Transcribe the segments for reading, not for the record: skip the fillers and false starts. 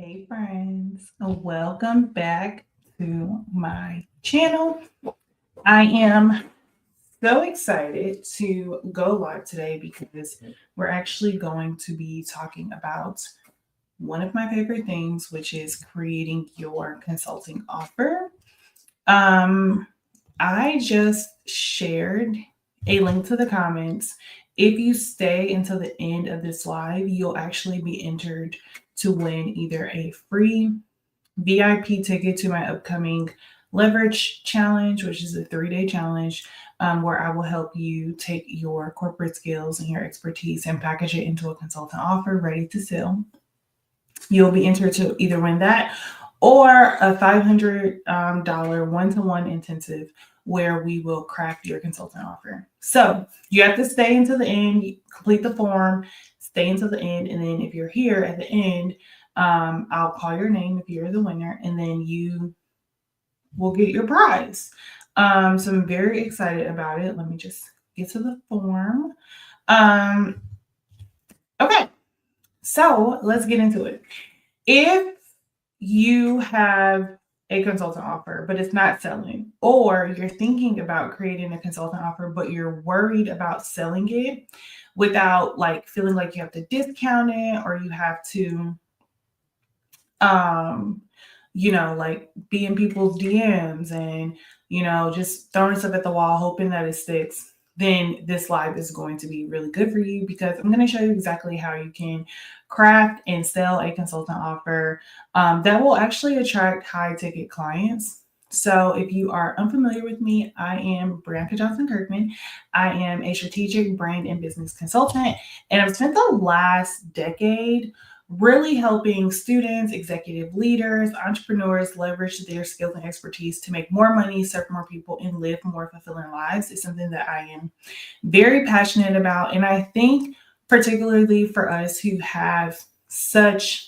Hey friends, welcome back to my channel. I am so excited to go live today because we're actually going to be talking about one of my favorite things, which is creating your consulting offer. Um, I just shared a link to the comments. If you stay until the end of this live, you'll actually be entered to win either a free VIP ticket to my upcoming leverage challenge, which is a 3-day challenge where I will help you take your corporate skills and your expertise and package it into a consultant offer ready to sell. You'll be entered to either win that or a $500 one-to-one intensive where we will craft your consultant offer. So you have to stay until the end, complete the form, stay until the end, and then if you're here at the end, I'll call your name if you're the winner, and then you will get your prize. So I'm very excited about it. Let me just get to the form. Um, okay, so let's get into it. If you have a consultant offer, but it's not selling, or you're thinking about creating a consultant offer, but you're worried about selling it without like feeling like you have to discount it or you have to, um, like be in people's DMs and, just throwing stuff at the wall, hoping that it sticks, then this live is going to be really good for you because I'm going to show you exactly how you can craft and sell a consultant offer that will actually attract high ticket clients. So, if you are unfamiliar with me, I am Brianka Johnson Kirkman. I am a strategic brand and business consultant, and I've spent the last decade really helping students, executive leaders, entrepreneurs leverage their skills and expertise to make more money, serve more people, and live more fulfilling lives is something that I am very passionate about. And I think, particularly for us who have such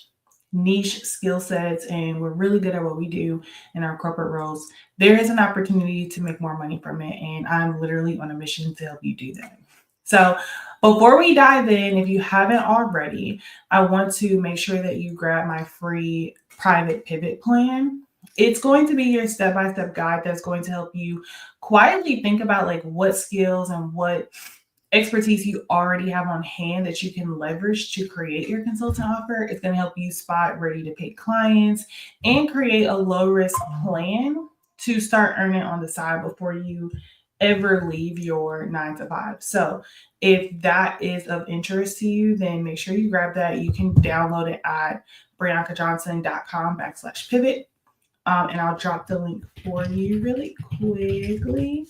niche skill sets and we're really good at what we do in our corporate roles, there is an opportunity to make more money from it. And I'm literally on a mission to help you do that. So, before we dive in, if you haven't already, I want to make sure that you grab my free private pivot plan. It's going to be your step-by-step guide that's going to help you quietly think about like what skills and what expertise you already have on hand that you can leverage to create your consultant offer. It's going to help you spot ready to pay clients and create a low risk plan to start earning on the side before you ever leave your 9 to 5. So if that is of interest to you, then make sure you grab that. You can download it at briankajohnson.com/pivot. And I'll drop the link for you really quickly.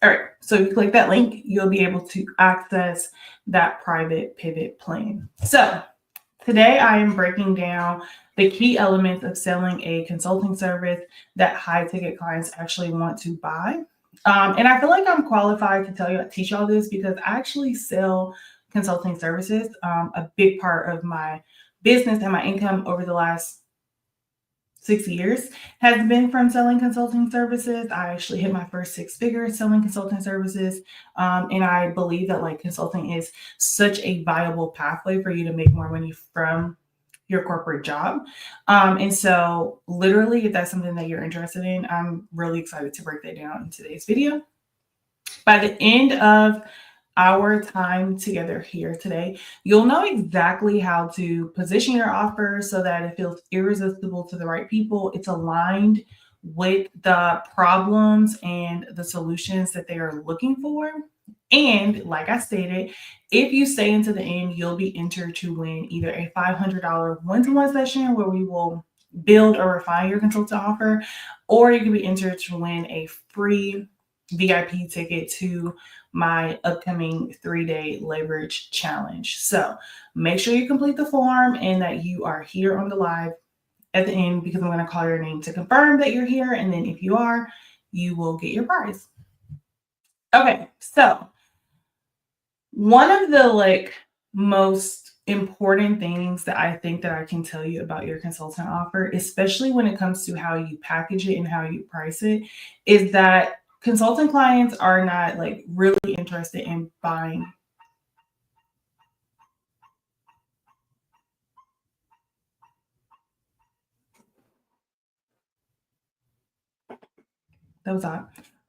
All right, so if you click that link, you'll be able to access that private pivot plan. So today I am breaking down the key elements of selling a consulting service that high ticket clients actually want to buy. And I feel like I'm qualified to teach y'all this because I actually sell consulting services. A big part of my business and my income over the last 6 years has been from selling consulting services. I actually hit my first 6 figures selling consulting services. And I believe that like consulting is such a viable pathway for you to make more money from your corporate job. And so literally, if that's something that you're interested in, I'm really excited to break that down in today's video. By the end of our time together here today, you'll know exactly how to position your offer so that it feels irresistible to the right people. It's aligned with the problems and the solutions that they are looking for. And like I stated, if you stay into the end, you'll be entered to win either a $500 one-to-one session where we will build or refine your consultant offer, or you can be entered to win a free VIP ticket to my upcoming 3-day leverage challenge. So make sure you complete the form and that you are here on the live at the end because I'm going to call your name to confirm that you're here. And then if you are, you will get your prize. Okay, so one of the most important things that I think that I can tell you about your consultant offer, especially when it comes to how you package it and how you price it, is that consultant clients are not like really interested in buying. That was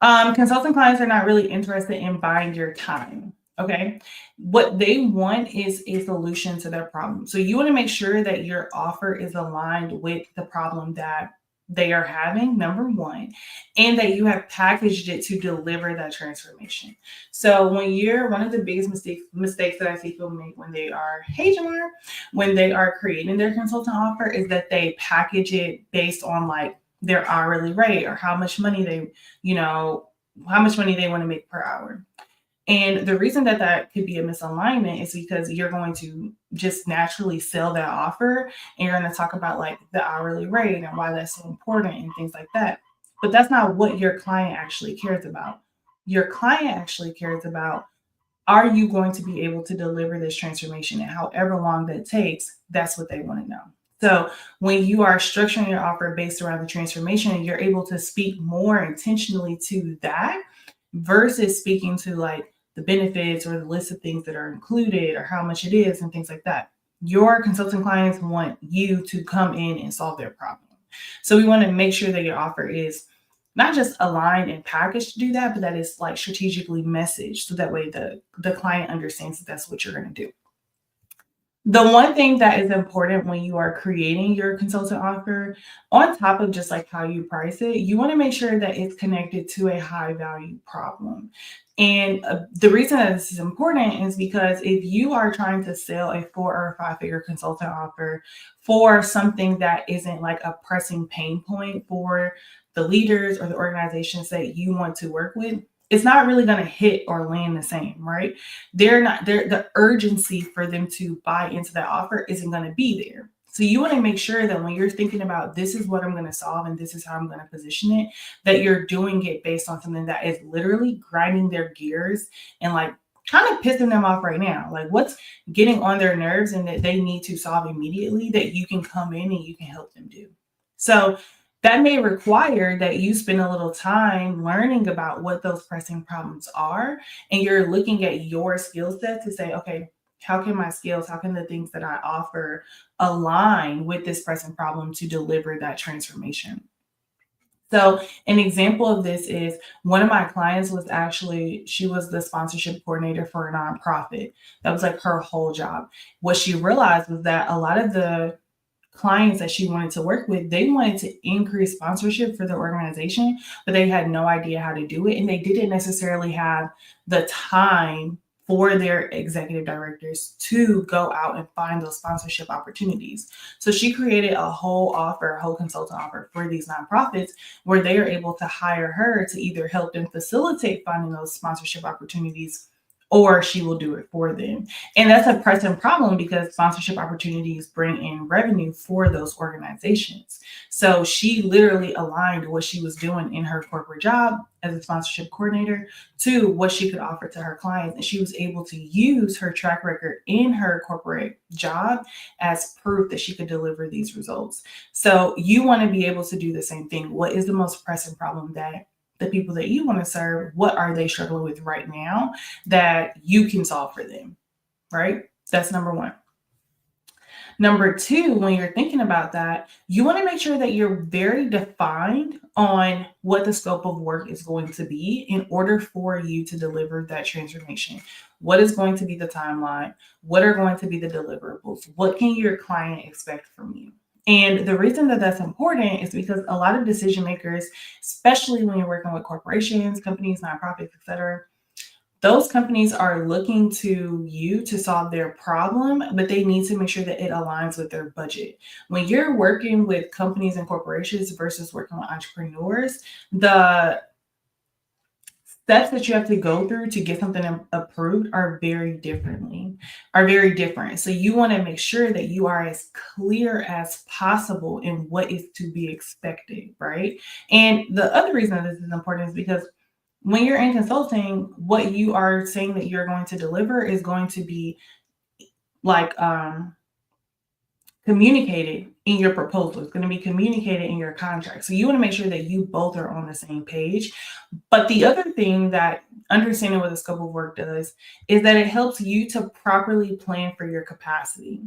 odd. Consulting clients are not really interested in buying your time. Okay. What they want is a solution to their problem. So you want to make sure that your offer is aligned with the problem that they are having, number one, and that you have packaged it to deliver that transformation. So when you're one of the biggest mistakes that I see people make when they are, hey Jamar, when they are creating their consultant offer is that they package it based on like their hourly rate or how much money they, how much money they want to make per hour. And the reason that that could be a misalignment is because you're going to just naturally sell that offer and you're going to talk about like the hourly rate and why that's so important and things like that. But that's not what your client actually cares about. Your client actually cares about, are you going to be able to deliver this transformation, and however long that takes, that's what they want to know. So when you are structuring your offer based around the transformation, you're able to speak more intentionally to that versus speaking to like the benefits or the list of things that are included or how much it is and things like that. Your consulting clients want you to come in and solve their problem. So we want to make sure that your offer is not just aligned and packaged to do that, but that it's like strategically messaged so that way the client understands that that's what you're going to do. The one thing that is important when you are creating your consultant offer, on top of just like how you price it, you want to make sure that it's connected to a high value problem. And the reason that this is important is because if you are trying to sell a 4 or 5 figure consultant offer for something that isn't like a pressing pain point for the leaders or the organizations that you want to work with, it's not really going to hit or land the same, right? The urgency for them to buy into that offer isn't going to be there. So you want to make sure that when you're thinking about this is what I'm going to solve and this is how I'm going to position it, that you're doing it based on something that is literally grinding their gears and like kind of pissing them off right now. Like what's getting on their nerves and that they need to solve immediately that you can come in and you can help them do. So that may require that you spend a little time learning about what those pressing problems are. And you're looking at your skill set to say, okay, how can my skills, how can the things that I offer align with this pressing problem to deliver that transformation? So an example of this is one of my clients she was the sponsorship coordinator for a nonprofit. That was like her whole job. What she realized was that a lot of the clients that she wanted to work with, they wanted to increase sponsorship for the organization, but they had no idea how to do it. And they didn't necessarily have the time for their executive directors to go out and find those sponsorship opportunities. So she created a whole consultant offer for these nonprofits where they are able to hire her to either help them facilitate finding those sponsorship opportunities or she will do it for them. And that's a pressing problem because sponsorship opportunities bring in revenue for those organizations. So she literally aligned what she was doing in her corporate job as a sponsorship coordinator to what she could offer to her clients. And she was able to use her track record in her corporate job as proof that she could deliver these results. So you want to be able to do the same thing. What is the most pressing problem that the people that you want to serve, what are they struggling with right now that you can solve for them, right? That's number one. Number two, when you're thinking about that, you want to make sure that you're very defined on what the scope of work is going to be in order for you to deliver that transformation. What is going to be the timeline? What are going to be the deliverables? What can your client expect from you? And the reason that that's important is because a lot of decision makers, especially when you're working with corporations, companies, nonprofits, et cetera, those companies are looking to you to solve their problem, but they need to make sure that it aligns with their budget. When you're working with companies and corporations versus working with entrepreneurs, the steps that you have to go through to get something approved are very different. So you want to make sure that you are as clear as possible in what is to be expected, right? And the other reason that this is important is because when you're in consulting, what you are saying that you're going to deliver is going to be like communicated in your proposal. It's going to be communicated in your contract. So you want to make sure that you both are on the same page. But the other thing that understanding what the scope of work does is that it helps you to properly plan for your capacity.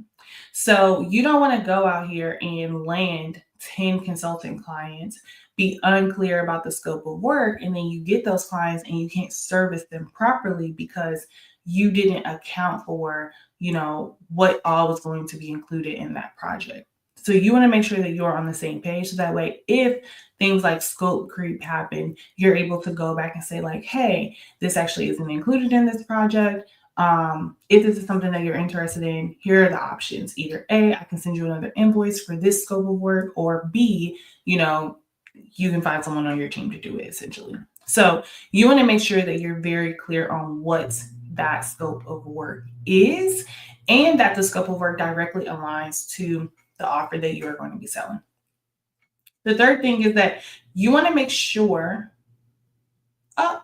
So you don't want to go out here and land 10 consulting clients be unclear about the scope of work, and then you get those clients and you can't service them properly because you didn't account for, what all was going to be included in that project. So you want to make sure that you're on the same page. So that way, if things like scope creep happen, you're able to go back and say like, hey, this actually isn't included in this project. If this is something that you're interested in, here are the options. Either A, I can send you another invoice for this scope of work, or B, you can find someone on your team to do it essentially. So you want to make sure that you're very clear on what that scope of work is, and that the scope of work directly aligns to the offer that you are going to be selling. The third thing is that you want to make sure, uh,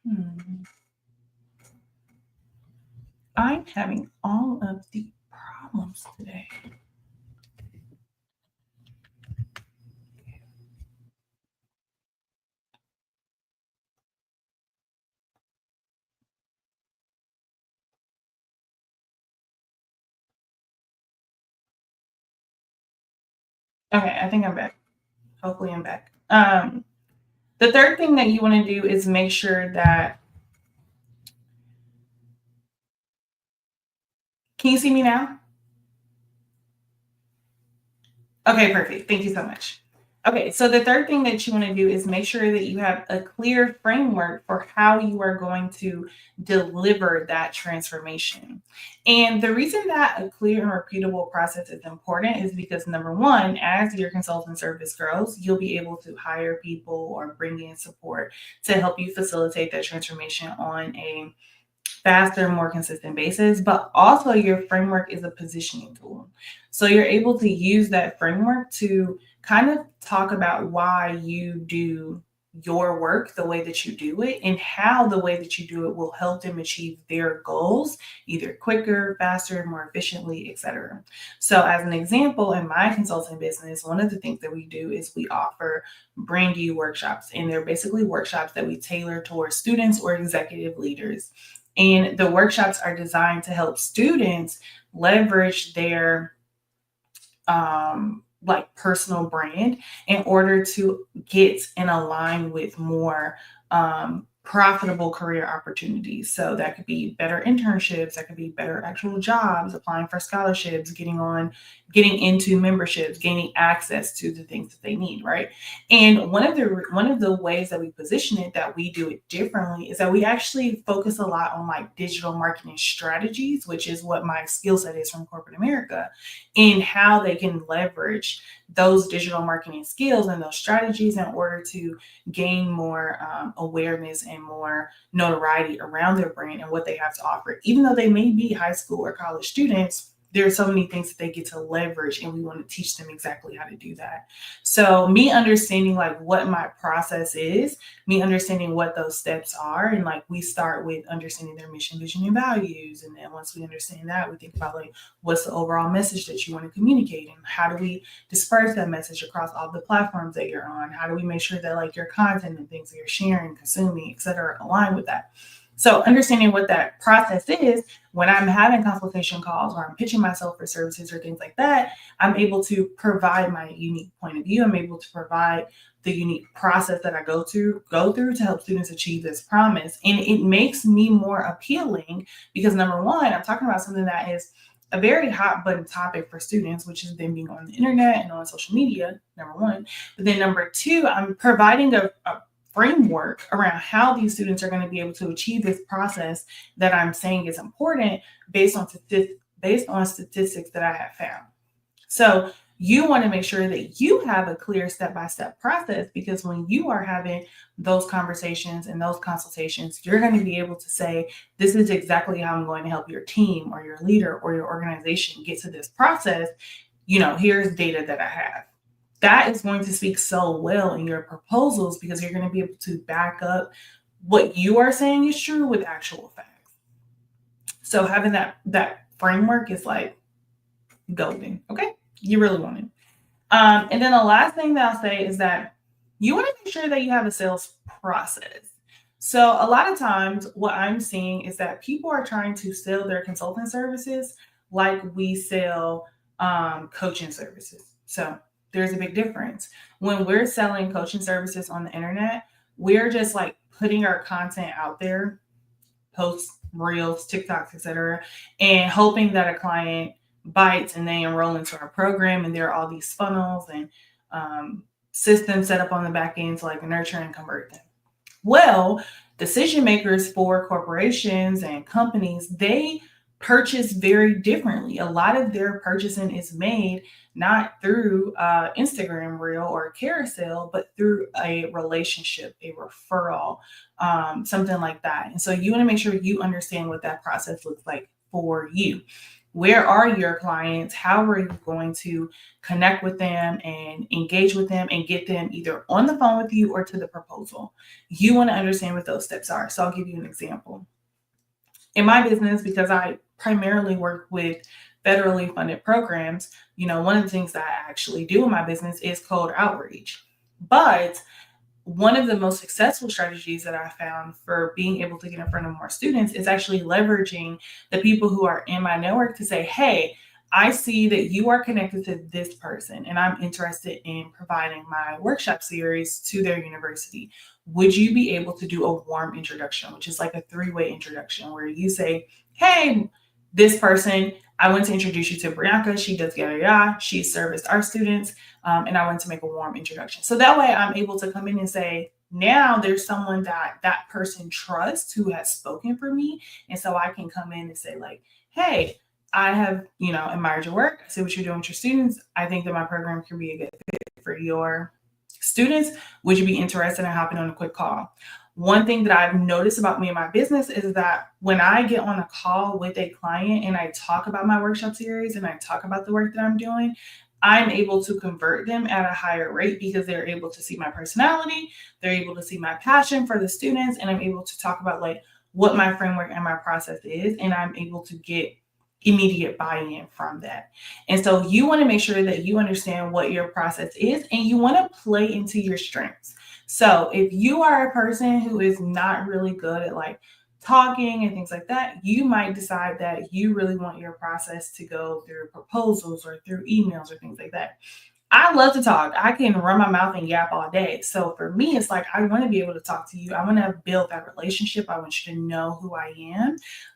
hmm, I'm having all of the problems today. Okay, I think I'm back. Hopefully I'm back. The third thing that you want to do is make sure that, can you see me now? Okay, perfect. Thank you so much. Okay, so the third thing that you want to do is make sure that you have a clear framework for how you are going to deliver that transformation. And the reason that a clear and repeatable process is important is because number one, as your consulting service grows, you'll be able to hire people or bring in support to help you facilitate that transformation on a faster, more consistent basis, but also your framework is a positioning tool. So you're able to use that framework to kind of talk about why you do your work the way that you do it, and how the way that you do it will help them achieve their goals either quicker, faster, more efficiently, etc. So as an example, in my consulting business, one of the things that we do is we offer brand new workshops, and they're basically workshops that we tailor towards students or executive leaders. And the workshops are designed to help students leverage their like personal brand in order to get and align with more profitable career opportunities. So that could be better internships, that could be better actual jobs, applying for scholarships, getting into memberships, gaining access to the things that they need, right? And one of the ways that we position it, that we do it differently, is that we actually focus a lot on like digital marketing strategies, which is what my skill set is from corporate America, and how they can leverage those digital marketing skills and those strategies in order to gain more awareness and more notoriety around their brand and what they have to offer. Even though they may be high school or college students, there are so many things that they get to leverage, and we want to teach them exactly how to do that. So me understanding like what my process is, me understanding what those steps are, and like we start with understanding their mission, vision, and values. And then once we understand that, we think about like what's the overall message that you want to communicate, and how do we disperse that message across all the platforms that you're on? How do we make sure that like your content and things that you're sharing, consuming, et cetera, align with that? So understanding what that process is, when I'm having consultation calls or I'm pitching myself for services or things like that, I'm able to provide my unique point of view. I'm able to provide the unique process that I go through to help students achieve this promise. And it makes me more appealing because number one, I'm talking about something that is a very hot button topic for students, which is them being on the internet and on social media, number one. But then number two, I'm providing a framework around how these students are going to be able to achieve this process that I'm saying is important based on statistics that I have found. So you want to make sure that you have a clear step-by-step process, because when you are having those conversations and those consultations, you're going to be able to say, this is exactly how I'm going to help your team or your leader or your organization get to this process. Here's data that I have. That is going to speak so well in your proposals, because you're going to be able to back up what you are saying is true with actual facts. So having that framework is like golden. Okay, you really want it. And then the last thing that I'll say is that you want to make sure that you have a sales process. So a lot of times what I'm seeing is that people are trying to sell their consulting services like we sell coaching services. So there's a big difference. When we're selling coaching services on the internet, we're just like putting our content out there, posts, reels, TikToks, etc., and hoping that a client bites and they enroll into our program. And there are all these funnels and systems set up on the back end to like nurture and convert them. Well, decision makers for corporations and companies, they purchase very differently. A lot of their purchasing is made not through Instagram reel or carousel, but through a relationship, a referral, something like that. And so you want to make sure you understand what that process looks like for you. Where are your clients? How are you going to connect with them and engage with them and get them either on the phone with you or to the proposal? You want to understand what those steps are. So I'll give you an example. In my business, because I primarily work with federally funded programs, one of the things that I actually do in my business is cold outreach. But one of the most successful strategies that I found for being able to get in front of more students is actually leveraging the people who are in my network to say, hey, I see that you are connected to this person and I'm interested in providing my workshop series to their university. Would you be able to do a warm introduction, which is like a 3-way introduction where you say, hey, this person, I want to introduce you to Brianka. She does yada yada. She serviced our students, and I want to make a warm introduction. So that way I'm able to come in and say, now there's someone that person trusts who has spoken for me. And so I can come in and say like, hey, I have, admired your work. I see what you're doing with your students. I think that my program can be a good fit for your students. Would you be interested in hopping on a quick call? One thing that I've noticed about me and my business is that when I get on a call with a client and I talk about my workshop series and I talk about the work that I'm doing, I'm able to convert them at a higher rate because they're able to see my personality, they're able to see my passion for the students, and I'm able to talk about like what my framework and my process is, and I'm able to get immediate buy-in from that. And so you want to make sure that you understand what your process is and you want to play into your strengths. So if you are a person who is not really good at like talking and things like that, you might decide that you really want your process to go through proposals or through emails or things like that. I love to talk. I can run my mouth and yap all day. So for me, it's like I want to be able to talk to you. I want to build that relationship. I want you to know who I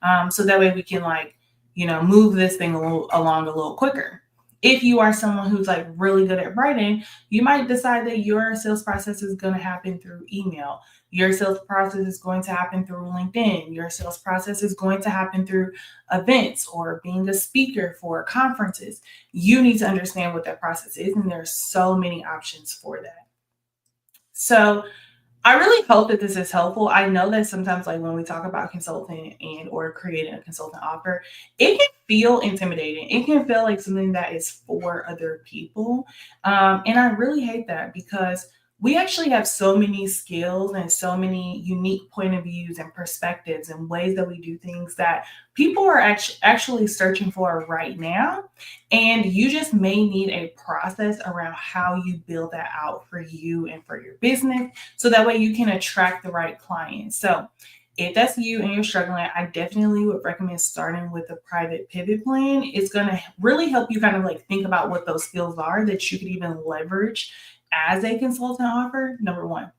am. So that way we can like, move this thing along a little quicker. If you are someone who's like really good at writing, you might decide that your sales process is going to happen through email. Your sales process is going to happen through LinkedIn. Your sales process is going to happen through events or being a speaker for conferences. You need to understand what that process is, and there's so many options for that. So I really hope that this is helpful. I know that sometimes like when we talk about consulting and or creating a consultant offer, it can feel intimidating. It can feel like something that is for other people. And I really hate that because we actually have so many skills and so many unique point of views and perspectives and ways that we do things that people are actually searching for right now. And you just may need a process around how you build that out for you and for your business. So that way you can attract the right clients. So if that's you and you're struggling, I definitely would recommend starting with a private pivot plan. It's going to really help you kind of like think about what those skills are that you could even leverage as a consultant offer, number one.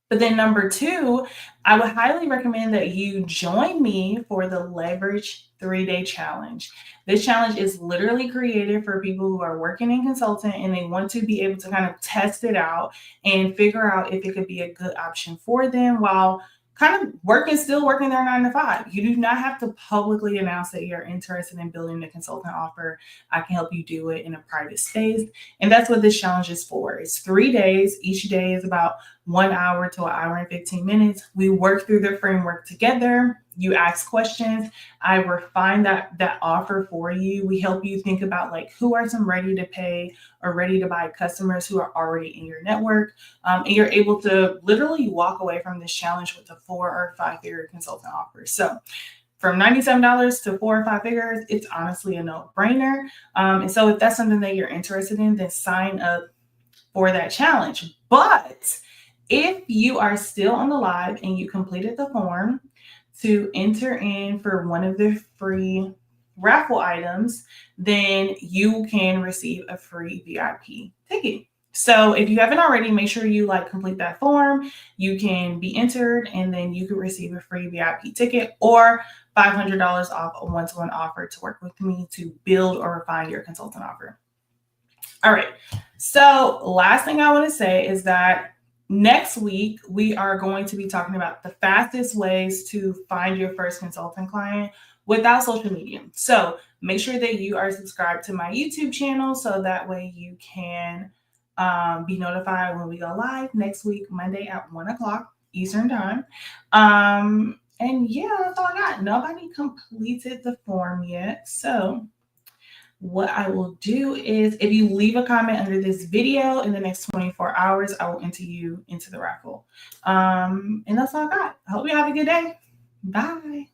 But then number two, I would highly recommend that you join me for the Leverage 3-Day Challenge. This challenge is literally created for people who are working in consulting and they want to be able to kind of test it out and figure out if it could be a good option for them while kind of still working their 9 to 5. You do not have to publicly announce that you're interested in building a consultant offer. I can help you do it in a private space. And that's what this challenge is for. It's 3 days. Each day is about 1 hour to 1 hour and 15 minutes. We work through the framework together. You ask questions. I refine that offer for you. We help you think about like who are some ready to pay or ready to buy customers who are already in your network. And you're able to literally walk away from this challenge with a 4 or 5 figure consultant offer. So from $97 to 4 or 5 figures, it's honestly a no-brainer. And so if that's something that you're interested in, then sign up for that challenge. But If you are still on the live and you completed the form to enter in for one of the free raffle items, then you can receive a free VIP ticket. So if you haven't already, make sure you complete that form. You can be entered and then you can receive a free VIP ticket or $500 off a one-to-one offer to work with me to build or refine your consultant offer. All right. So last thing I want to say is that next week, we are going to be talking about the fastest ways to find your first consultant client without social media. So make sure that you are subscribed to my YouTube channel so that way you can be notified when we go live next week, Monday at 1 o'clock Eastern time. And yeah, that's all I got. Nobody completed the form yet. So what I will do is if you leave a comment under this video in the next 24 hours, I will enter you into the raffle. And that's all I got. I hope you have a good day. Bye.